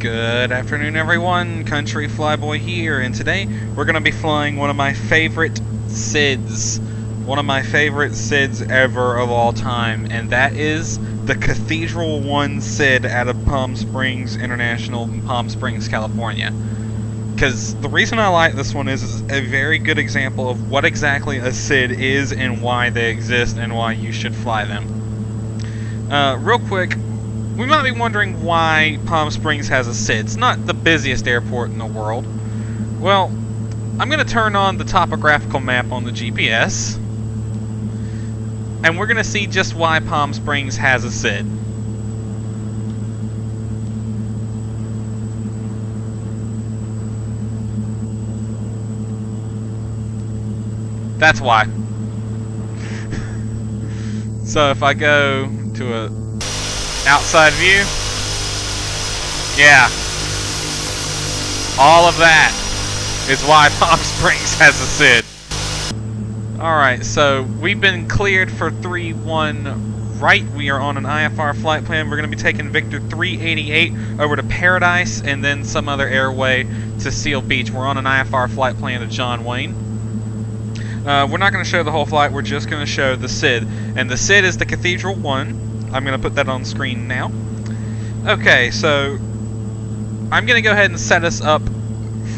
Good afternoon, everyone. Country Flyboy here, and today we're going to be flying one of my favorite SIDs. One of my favorite SIDs ever of all time, and that is the Cathedral 1 SID out of Palm Springs International in Palm Springs, California. Because the reason I like this one is it's a very good example of what exactly a SID is and why they exist and why you should fly them. Real quick, we might be wondering why Palm Springs has a SID. It's not the busiest airport in the world. Well, I'm going to turn on the topographical map on the GPS, and we're going to see just why Palm Springs has a SID. That's why. So if I go to a outside view, yeah, all of that is why Palm Springs has a SID. Alright, so we've been cleared for 3-1 right. We are on an IFR flight plan. We're going to be taking Victor 388 over to Paradise and then some other airway to Seal Beach. We're on an IFR flight plan to John Wayne. We're not going to show the whole flight, we're just going to show the SID. And the SID is the Cathedral 1. I'm going to put that on screen now. Okay, so I'm going to go ahead and set us up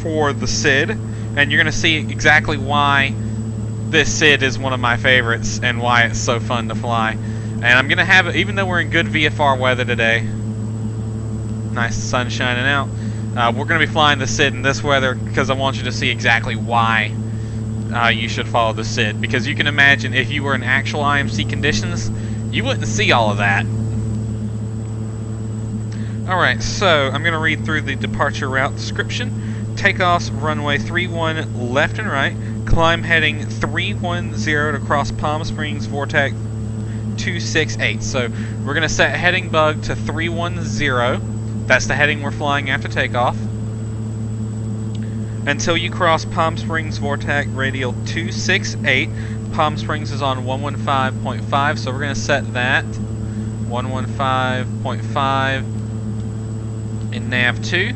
for the SID, and you're going to see exactly why this SID is one of my favorites and why it's so fun to fly. And I'm going to have it, even though we're in good VFR weather today, nice sun shining out, we're going to be flying the SID in this weather because I want you to see exactly why you should follow the SID. Because you can imagine if you were in actual IMC conditions, you wouldn't see all of that. Alright, so I'm going to read through the departure route description. Takeoffs runway 31 left and right. Climb heading 310 to cross Palm Springs Vortex 268. So we're going to set heading bug to 310. That's the heading we're flying after takeoff. Until you cross Palm Springs Vortex radial 268. Palm Springs is on 115.5, so we're going to set that 115.5 in nav 2,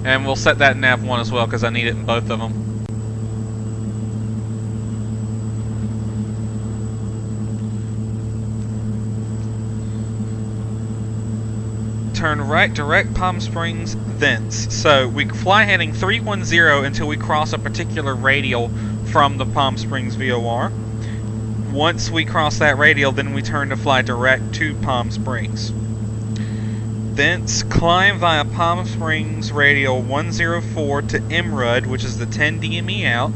and we'll set that in nav 1 as well because I need it in both of them. Turn right, direct Palm Springs thence. So we fly heading 310 until we cross a particular radial from the Palm Springs VOR. Once we cross that radial, then we turn to fly direct to Palm Springs. Thence climb via Palm Springs radial 104 to Emerald, which is the 10 DME out.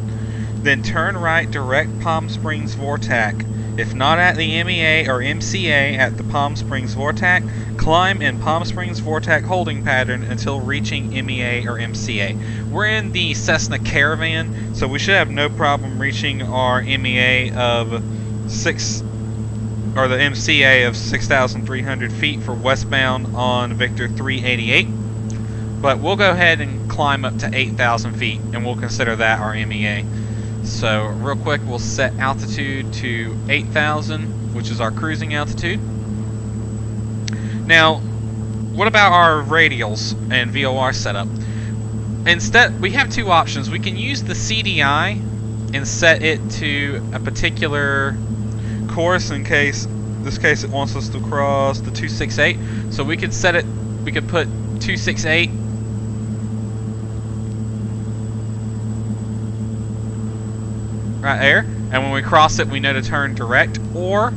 Then turn right, direct Palm Springs Vortex. If not at the MEA or MCA at the Palm Springs Vortex, climb in Palm Springs Vortex holding pattern until reaching MEA or MCA. We're in the Cessna Caravan, so we should have no problem reaching our MEA of the MCA of 6,300 feet for westbound on Victor 388. But we'll go ahead and climb up to 8,000 feet, and we'll consider that our MEA. So real quick, we'll set altitude to 8,000, which is our cruising altitude. Now, what about our radials and VOR setup? Instead, we have two options. We can use the CDI and set it to a particular course in this case it wants us to cross the 268. So we could set it, we could put 268 right there, and when we cross it we know to turn direct, or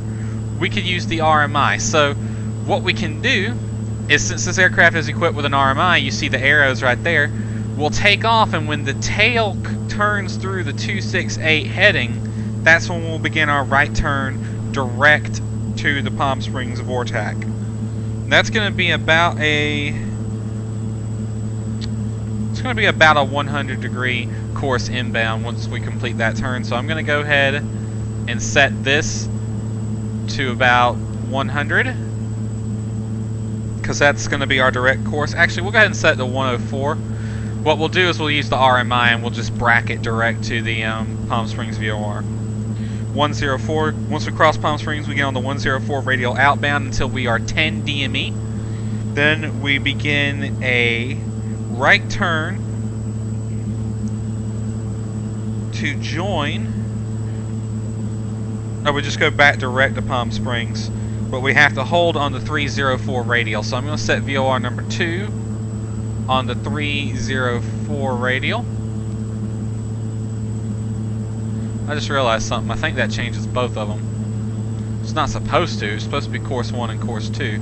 we could use the RMI. So what we can do is, since this aircraft is equipped with an RMI, you see the arrows right there, we'll take off, and when the tail turns through the 268 heading, that's when we'll begin our right turn direct to the Palm Springs Vortex. That's going to be about a 100-degree course inbound once we complete that turn. So I'm going to go ahead and set this to about 100 because that's going to be our direct course. Actually, we'll go ahead and set it to 104. What we'll do is we'll use the RMI and we'll just bracket direct to the Palm Springs VOR. 104. Once we cross Palm Springs, we get on the 104 radial outbound until we are 10 DME. Then we begin a right turn to join. Oh, we just go back direct to Palm Springs, but we have to hold on the 304 radial. So I'm going to set VOR number 2 on the 304 radial. I just realized something. I think that changes both of them. It's not supposed to. It's supposed to be course 1 and course 2.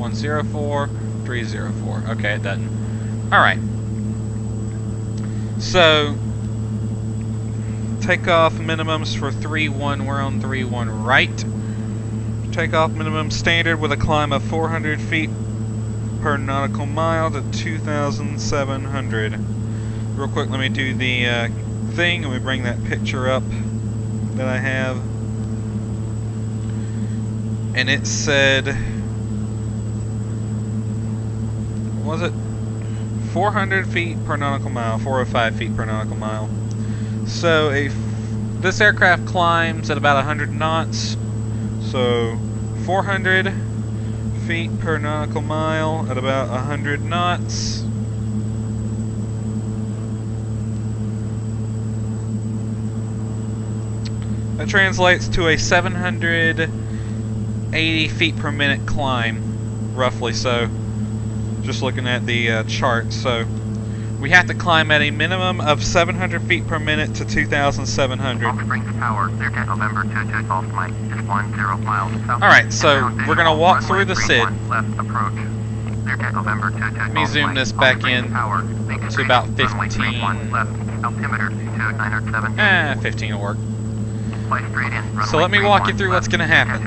104, 304. Okay, it doesn't. Alright. So, takeoff minimums for 3-1. We're on 3-1 right. Takeoff minimum standard with a climb of 400 feet per nautical mile to 2,700. Real quick, let me do the thing. Let me bring that picture up that I have. And it said, what was it? 400 feet per nautical mile, 405 feet per nautical mile. So this aircraft climbs at about 100 knots. So 400 feet per nautical mile at about 100 knots. That translates to a 780 feet per minute climb, roughly. So, just looking at the chart. So, we have to climb at a minimum of 700 feet per minute to 2,700. Alright, so we're going to walk through the SID. Let me zoom this back in to about 15. 15 will work. So let me walk you through what's going to happen.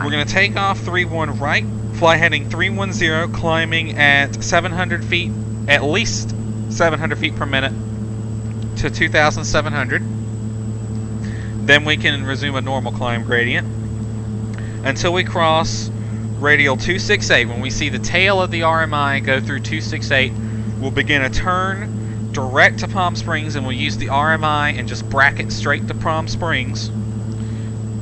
We're going to take off 3-1 right, fly heading 310, climbing at 700 feet, at least 700 feet per minute to 2,700. Then we can resume a normal climb gradient until we cross radial 268. When we see the tail of the RMI go through 268, we'll begin a turn direct to Palm Springs, and we'll use the RMI and just bracket straight to Palm Springs.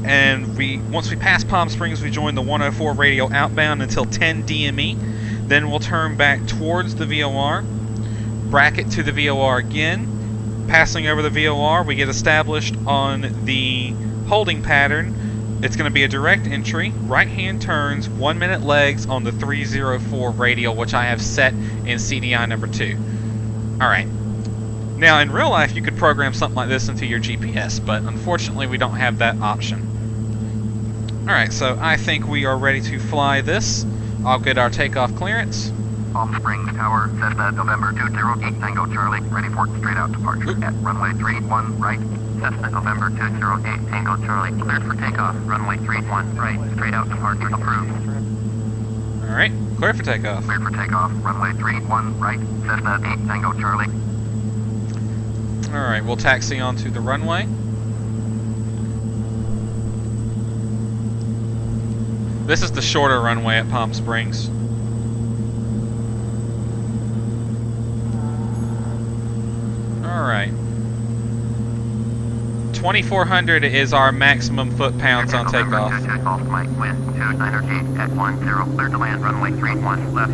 And once we pass Palm Springs, we join the 104 radial outbound until 10 DME. Then we'll turn back towards the VOR, bracket to the VOR again. Passing over the VOR, we get established on the holding pattern. It's going to be a direct entry, right-hand turns, 1-minute legs on the 304 radial, which I have set in CDI number 2. Alright. Now, in real life, you could program something like this into your GPS, but unfortunately, we don't have that option. Alright, so I think we are ready to fly this. I'll get our takeoff clearance. Palm Springs Tower, Cessna November 208 Tango Charlie, ready for straight out departure at runway 31 right. Cessna November 208 Tango Charlie, cleared for takeoff, runway 31 right, straight out departure approved. Alright, clear for takeoff. Cleared for takeoff, runway 31 right, Cessna 8 Tango Charlie. Alright, we'll taxi onto the runway. This is the shorter runway at Palm Springs. Alright. 2,400 is our maximum foot-pounds on takeoff. Takeoff, Mike, wind 298 at 10, cleared to land, runway 31 left.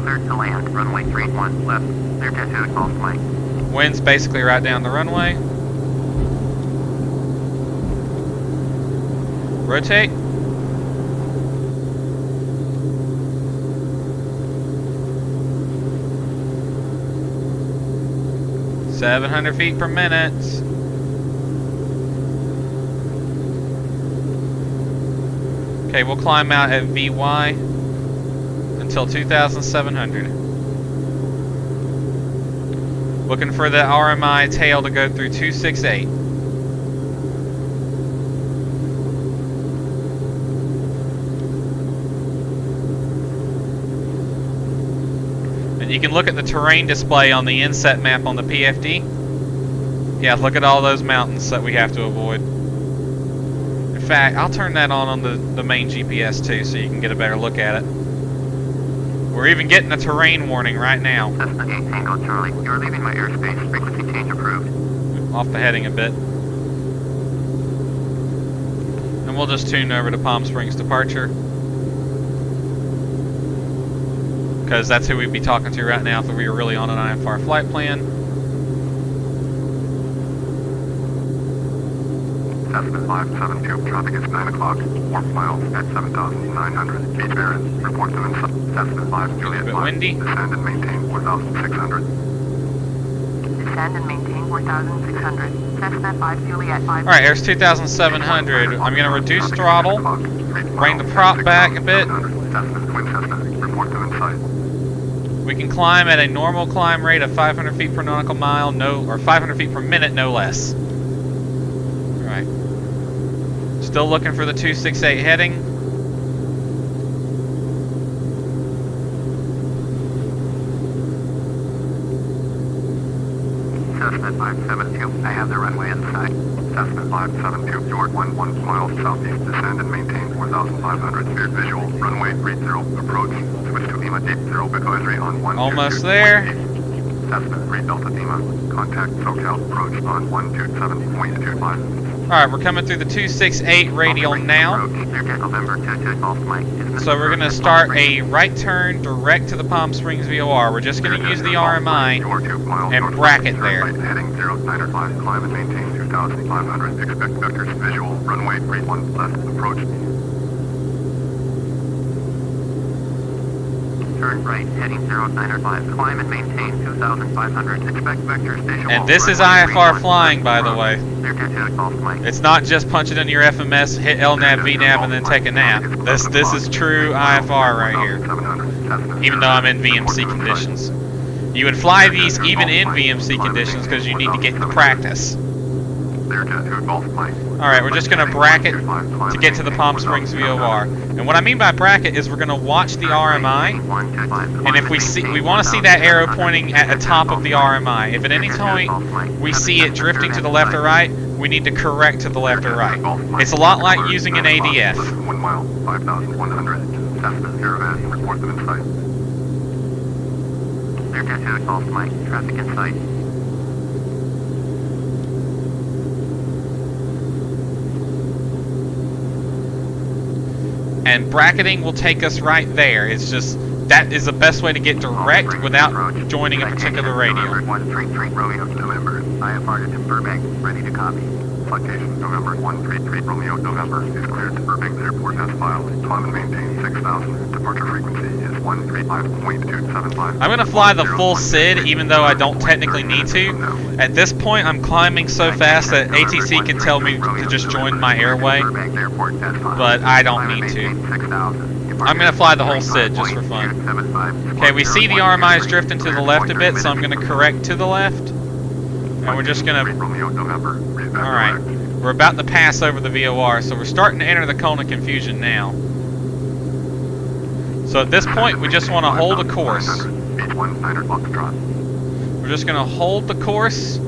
Cleared to land, runway 31 left. Cleared to takeoff, Mike. Wind's basically right down the runway. Rotate. $700 feet per minute. Okay, we'll climb out at VY until 2,700. Looking for the RMI tail to go through 268. And you can look at the terrain display on the inset map on the PFD. Yeah, look at all those mountains that we have to avoid. In fact, I'll turn that on the main GPS too, so you can get a better look at it. We're even getting a terrain warning right now. Cessna 8 Tango Charlie, you are leaving my airspace. Frequency change approved. Off the heading a bit. And we'll just tune over to Palm Springs departure. Because that's who we'd be talking to right now if we were really on an IFR flight plan. Cessna 572, traffic is 9 o'clock, warp miles at 7,900. Beach Barron, report to inside. Cessna 5 Juliet 5, windy. Descend and maintain 4,600. Descend and maintain 4,600. Cessna 5 Juliet 5. Alright, there's 2,700. I'm going to reduce throttle, bring the prop back a bit. Cessna, twin Cessna, report to inside. We can climb at a normal climb rate of 500 feet per nautical mile, or 500 feet per minute, no less. Alright. Still looking for the 268 heading. Cessna 572, I have the runway inside. Cessna 572, York 11 miles southeast, descend and maintain 4,500 feet visual. Runway 30, approach. Switch to Lima Deep 0 advisory on 1. Almost there. Cessna 3 Delta Lima, contact SoCal approach on 127.25. Alright, we're coming through the 268 radial now. So we're going to start a right turn direct to the Palm Springs VOR. We're just going to use the RMI and bracket there. Heading 095, climb and maintain 2,500. Expect vectors visual. Runway 31 left approach. Turn right, heading 095, climb and maintain 2,500. Expect vectors visual. And this is IFR flying, by the way. It's not just punch it into your FMS, hit LNAV, VNAV, and then take a nap. This is true IFR right here. Even though I'm in VMC conditions. You would fly these even in VMC conditions because you need to get the practice. Alright, we're just going to bracket to get to the Palm Springs VOR. And what I mean by bracket is we're going to watch the RMI, and if we want to see that arrow pointing at the top of the RMI. If at any point we see it drifting to the left or right, we need to correct to the left or right. It's a lot like using an ADF. 1 mile, 5,100. Cessna 0 report them in sight. Clear to Golf Mike, traffic in sight. And bracketing will take us right there. It's just, that is the best way to get direct without joining a particular radio. 133 Romeo November, IFR to Burbank, ready to copy. Citation November 133 Romeo November is cleared to Burbank Airport as filed. Climb and maintain 6,000. Departure frequency is 135.275. I'm going to fly the full SID even though I don't technically need to. At this point I'm climbing so fast that ATC can tell me to just join my airway, but I don't need to. I'm going to fly the whole SID just for fun. Okay, we see the RMI is drifting to the left a bit, so I'm going to correct to the left. And we're just going to... Alright, we're about to pass over the VOR, so we're starting to enter the cone of confusion now. So at this point, we just want to hold a course. We're just going to hold the course.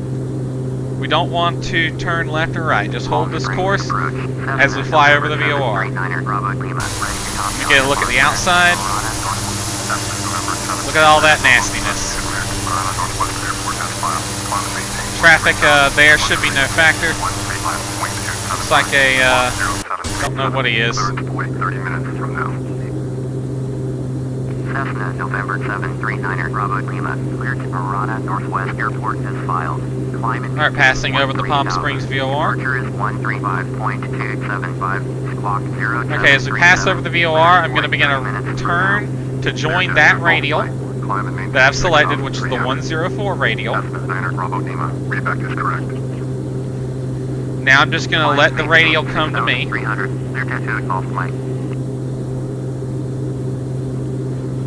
We don't want to turn left or right. Just hold this course as we fly over the VOR. You get a look at the outside. Look at all that nastiness. Traffic there should be no factor. Looks like a, don't know what he is. 30 minutes from now. Cessna, November 739er Bravo Lima, clear to Marana Northwest Airport as filed. Alright, passing over the Palm Springs VOR. Departure is 135.275, squawk 0. Okay, as we pass over the VOR, I'm going to begin a turn to join that radial that I've selected, which is the 104 radial. Now I'm just going to let the radial come to me.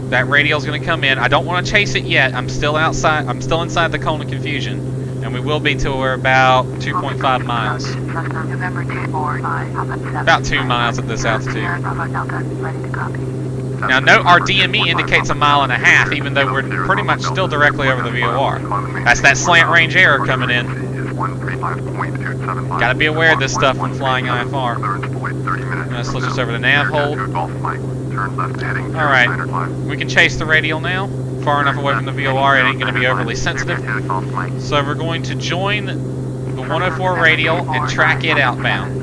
That radial's going to come in. I don't want to chase it yet. I'm still outside. I'm still inside the cone of confusion, and we will be till we're about 2.5 miles. About 2 miles at this altitude. Now note our DME indicates 1.5 miles, even though we're pretty much still directly over the VOR. That's that slant range error coming in. Gotta be aware of this stuff when flying IFR. Let's switch us over to nav hold. Alright, we can chase the radial now. Far enough away from the VOR, it ain't going to be overly sensitive. So we're going to join the 104 radial and track it outbound.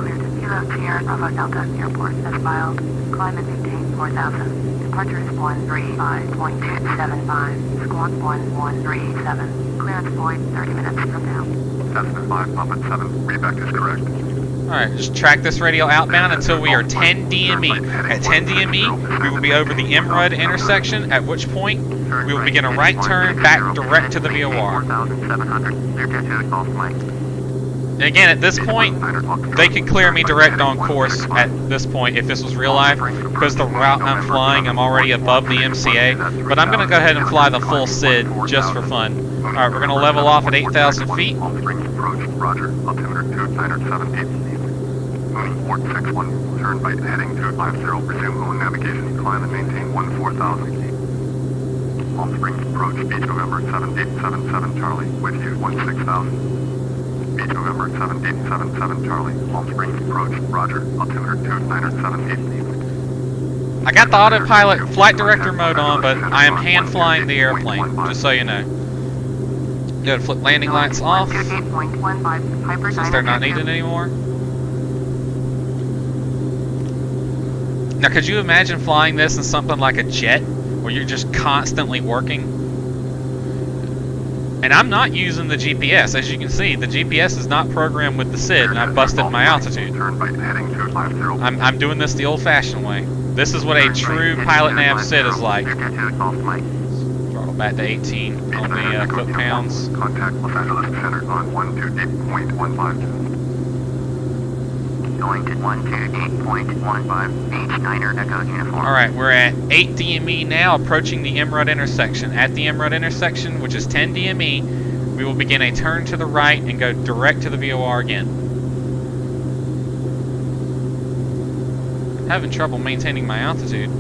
Sierra Bravo Delta Airport has filed. Climb and maintain 4000. Departure is 135.275. Squawk 1137. Clearance void 30 minutes from now. Cessna 5 Papa 7. Readback is correct. Alright, just track this radio outbound until we are 10 DME. At 10 DME, we will be over the MRUD intersection, at which point we will begin a right turn back direct to the VOR. 4700. Clear to Golf Mike. And again, at this point, they could clear me direct on course at this point if this was real life, because the route I'm flying, I'm already above the MCA, but I'm going to go ahead and fly the full SID just for fun. Alright, we're going to level off at 8,000 feet. Palm Springs approach, roger, altimeter 2978. Moon 461, turn right heading 250, resume on navigation, climb and maintain 14,000. Palm Springs approach, Beach November 7877 Charlie, with you 16,000. Beach November 7877 Charlie, Palm Springs approach, roger, altimeter 2978. I got the autopilot flight director mode on, but I am hand flying the airplane, just so you know. Go to flip landing lights off, since they're not needed anymore. Now, could you imagine flying this in something like a jet, where you're just constantly working? And I'm not using the GPS. As you can see, the GPS is not programmed with the SID, and I busted my altitude. I'm doing this the old-fashioned way. This is what a true pilot nav SID is like. Throttle back to 18 on the foot-pounds. Contact Los Angeles Center on 128.15. Going to 128.15, Beach Niner Echo Uniform. Alright, we're at 8 DME now, approaching the MRUD intersection. At the MRUD intersection, which is 10 DME, we will begin a turn to the right and go direct to the VOR again. I'm having trouble maintaining my altitude.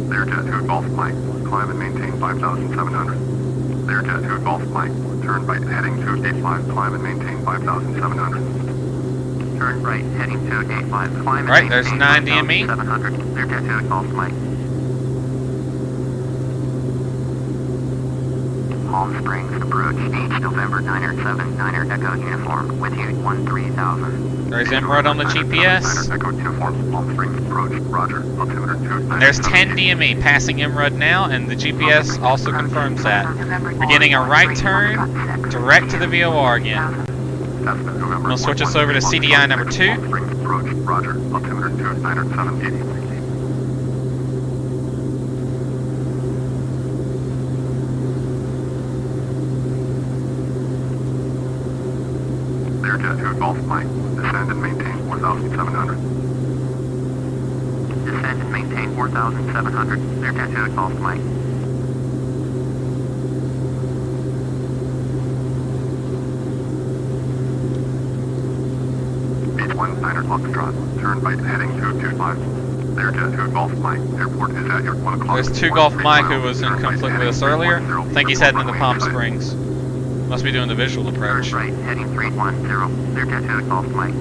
Learjet 2 Golf Mike, climb and maintain 5,700. Learjet 2 Golf Mike, turn right heading 285, climb and maintain 5,700. Turn right heading 285, climb and Alright, there's maintain 9 DME. 5,700. Learjet 2 Golf Mike. Palm Springs approach, Beach November 907, Niner Echo Uniform, with you 13,000. There's MRUD on the GPS. Niner Echo Uniform, Palm Springs approach, roger, altimeter 2. There's 10 DME passing MRUD now, and the GPS also confirms that. We're getting a right turn direct to the VOR again. We'll switch us over to CDI number 2. Palm Springs approach, roger, altimeter 2978. Learjet 2 Golf Mike, descend and maintain 4,700. Descend and maintain 4,700. Learjet 2 Golf Mike. Beach 1 Niner Foxtrot, turn right heading 225. Learjet 2 Golf Mike, airport is at your 1 o'clock. There's 2 Golf Mike who was in conflict with us earlier. I think he's heading into Palm Springs. Must be doing the visual approach. Turn right heading 310. Learjet 2 Golf Mike.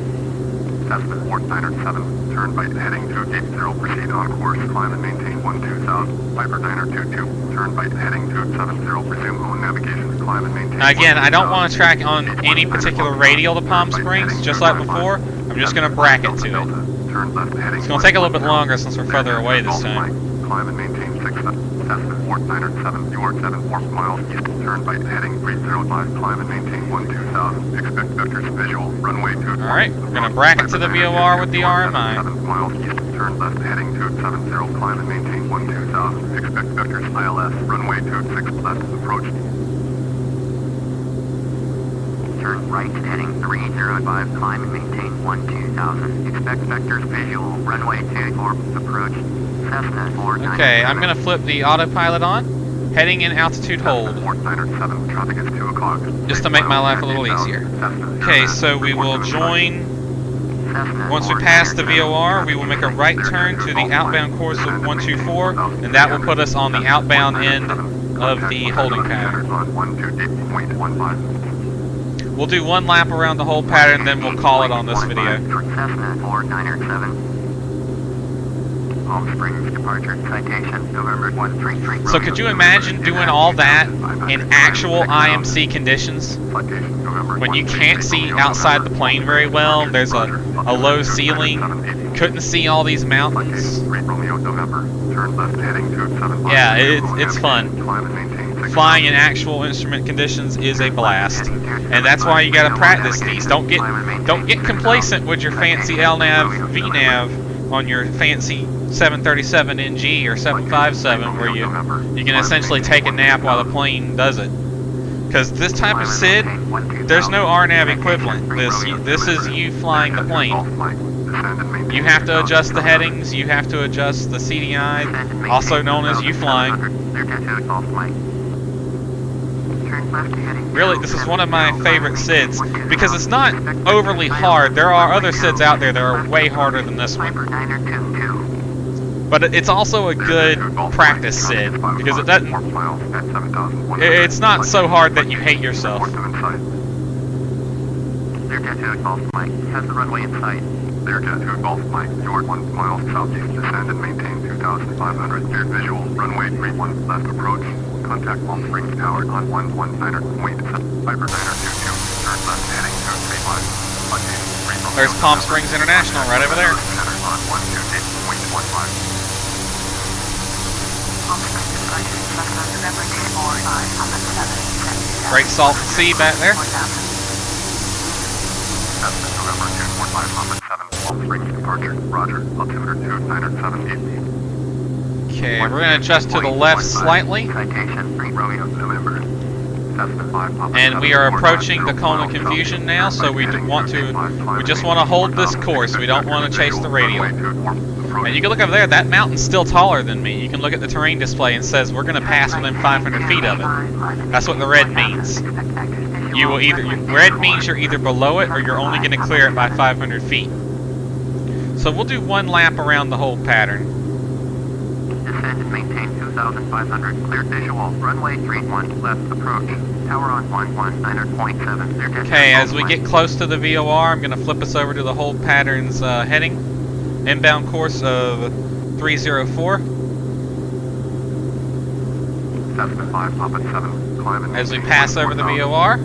Cessna 497, turn right heading 280, proceed on course, climb and maintain 12,000. Piper 922, turn right heading 270, resume on navigation, climb and maintain. Now again, I don't want to track on any particular radial to Palm Springs, just like before. I'm just going to bracket to it. Turn left heading. It's going to take a little bit longer since we're further away this time. Climb and maintain 6,000. Cessna 497, you are 74 miles east, turn right heading 305, climb and maintain 12,000. Expect vectors visual, runway 2. Alright, we're going to bracket to the VOR with the RMI. 7 miles east, turn left heading 270, climb and maintain 12,000. Expect vectors ILS, runway 26 left, approach. Turn right heading 305, climb and maintain 12,000. Expect vectors visual, runway 24, approach. Cessna 497. Okay, I'm going to flip the autopilot on, heading in altitude hold, 497, traffic is 2 o'clock. just to make my life a little easier. Okay, so we will join, once we pass the VOR, we will make a right turn to the outbound course of 124, and that will put us on the outbound end of the holding pattern. We'll do one lap around the whole pattern, then we'll call it on this video. Cessna 497. Palm Springs departure. Citation, November 133. So could you imagine doing all that in actual IMC conditions? When you can't see outside the plane very well, there's a low ceiling, couldn't see all these mountains. Yeah, it's fun. Flying in actual instrument conditions is a blast, and that's why you gotta practice these. Don't get complacent with your fancy LNAV, VNAV on your fancy 737NG or 757, where you can essentially take a nap while the plane does it. Because this type of SID, there's no RNAV equivalent. This is you flying the plane. You have to adjust the headings. You have to adjust the CDI, also known as you flying. Really, this is one of my favorite SIDs because it's not overly hard. There are other SIDs out there that are way harder than this one. But it's also a good practice SID because it doesn't. It's not so hard that you hate yourself. Learjet 2 Golf Mike has the runway in sight. Learjet 2 Golf Mike, short 1 mile southeast, descend and maintain 2,500 cleared visual, runway 31 left approach. Contact Palm Springs Tower on 119er, wait, Piper 922, turn left heading 235. There's Palm Springs International right over there. Center on 128.15. Great Salton Sea back there. That's November 245, Palm Springs departure, roger, altimeter 2978. Okay, we're going to adjust to the left slightly. And we are approaching the cone of confusion now, so we just want to hold this course. We don't want to chase the radial. And you can look over there, that mountain's still taller than me. You can look at the terrain display and it says we're going to pass within 500 feet of it. That's what the red means. Red means you're either below it or you're only going to clear it by 500 feet. So we'll do one lap around the whole pattern. Descend and maintain 2,500, cleared visual, runway 31, left approach, tower on 119.7. Okay, as we get close to the VOR, I'm going to flip us over to the hold pattern's heading. Inbound course of 304. As we pass over the VOR.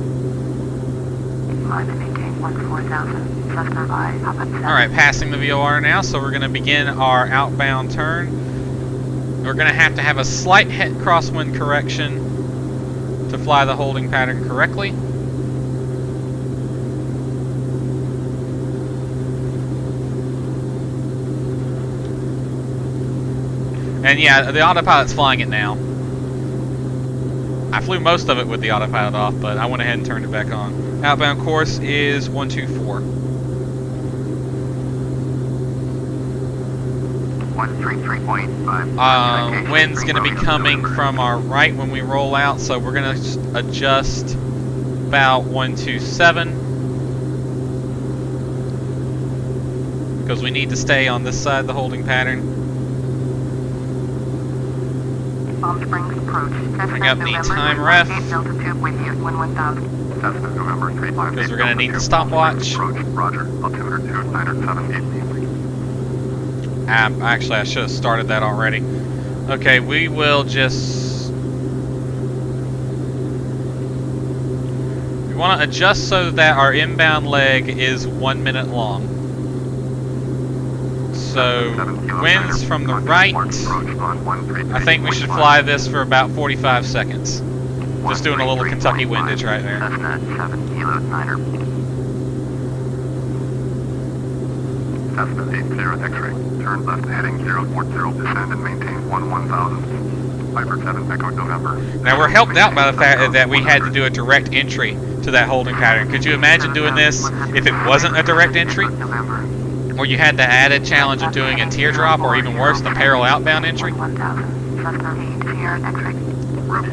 Alright, passing the VOR now, so we're going to begin our outbound turn. We're going to have a slight head crosswind correction to fly the holding pattern correctly. And yeah, the autopilot's flying it now. I flew most of it with the autopilot off, but I went ahead and turned it back on. Outbound course is 124. 133.5. Wind's going to be coming from our right when we roll out, so we're going to adjust about 127. Because we need to stay on this side of the holding pattern. Bring up the time ref. Because we're going to need the stopwatch. Actually, I should have started that already. Okay, we will just... We want to adjust so that our inbound leg is 1 minute long. So, winds from the right. I think we should fly this for about 45 seconds. Just doing a little Kentucky windage right there. Cessna 80 X-ray. Turn left heading 040, descend and maintain 1000. Piper 7 Echo November. Now we're helped out by the fact that we had to do a direct entry to that holding pattern. Could you imagine doing this if it wasn't a direct entry? Or you had the added challenge of doing a teardrop, or even worse, the parallel outbound entry? Route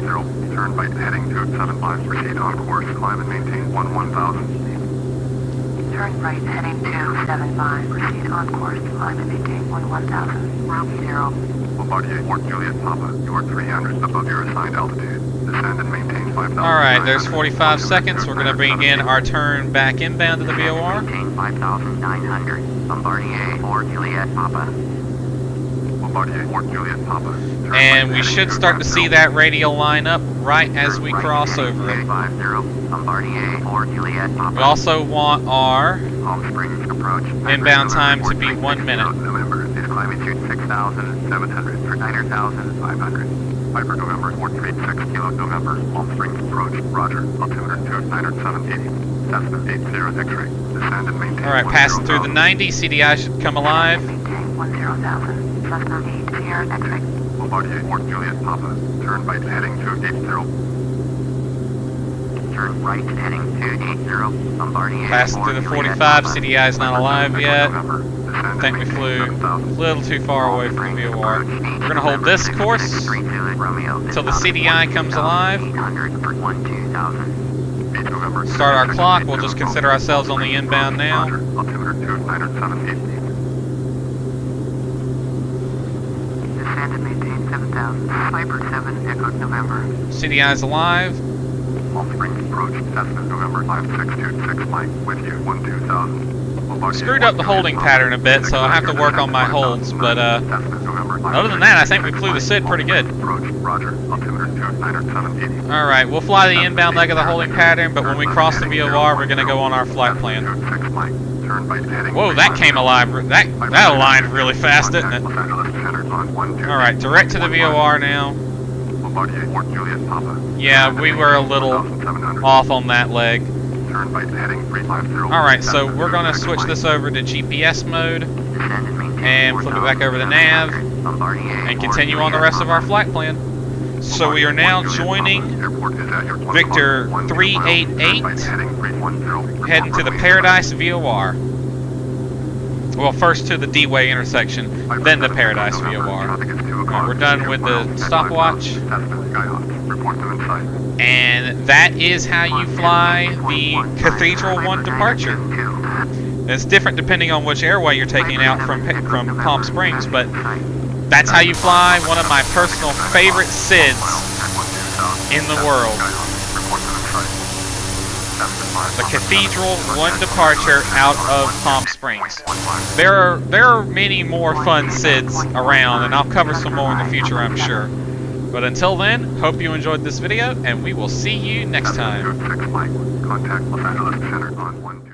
0, turn right heading 275, proceed on course, climb and maintain 1000. Turn right heading 275, proceed on course, climb and maintain 1000. Route 0. Bombardier Fort Juliet Papa, you are 300 above your assigned altitude. Descend and maintain 5000. Alright, there's 45 seconds. We're going to begin our turn back inbound to the VOR. Maintain 5900. Bombardier Fort Juliet Papa. Bombardier Fort Juliet Papa. Turn And right we heading should start to see 250. that radial line up right as we cross over it. 50, Bombardier, Fort Juliet, Papa. We also want our Palm Springs approach. inbound time to be 1 minute. November is climbing to 6,700 for 9,500. Piper November 436 Kilo November. Palm Springs approach. Roger. Altimeter 290780. Cessna 80 X-ray. Descend and maintain. Alright, passing through the 90. CDI should come alive. Maintain 10,000. Cessna 80 X-ray. Bombardier Fort Juliet Papa. Turn right heading 280. Turn right heading 280. Bombardier. Passing through the 45. CDI is not alive yet. I think we flew a little too far away from the VOR. We're going to hold this course until the CDI comes alive. Start our clock. We'll just consider ourselves on the inbound now. Altimeter 290780. Descend and maintain 7,000. Viper 7 Echo November. CDI is alive. Palm Springs approach. Cessna November 5626 Mike with you 12000. Screwed up the holding pattern a bit, so I have to work on my holds, but other than that, I think we flew the SID pretty good. Alright, we'll fly the inbound leg of the holding pattern, but when we cross the VOR, we're going to go on our flight plan. Whoa, that came alive. That aligned really fast, didn't it? Alright, direct to the VOR now. Yeah, we were a little off on that leg. Alright, so we're going to switch this over to GPS mode and flip it back over to nav and continue on the rest of our flight plan. So we are now joining Victor 388, heading to the Paradise VOR. Well, first to the D-Way intersection, then the Paradise VOR. Alright, we're done with the stopwatch. And that is how you fly the Cathedral 1 departure. It's different depending on which airway you're taking out from Palm Springs, but that's how you fly one of my personal favorite SIDs in the world. The Cathedral 1 departure out of Palm Springs. There are many more fun SIDs around, and I'll cover some more in the future, I'm sure. But until then, hope you enjoyed this video, and we will see you next time. Contact Los Angeles Center on 12.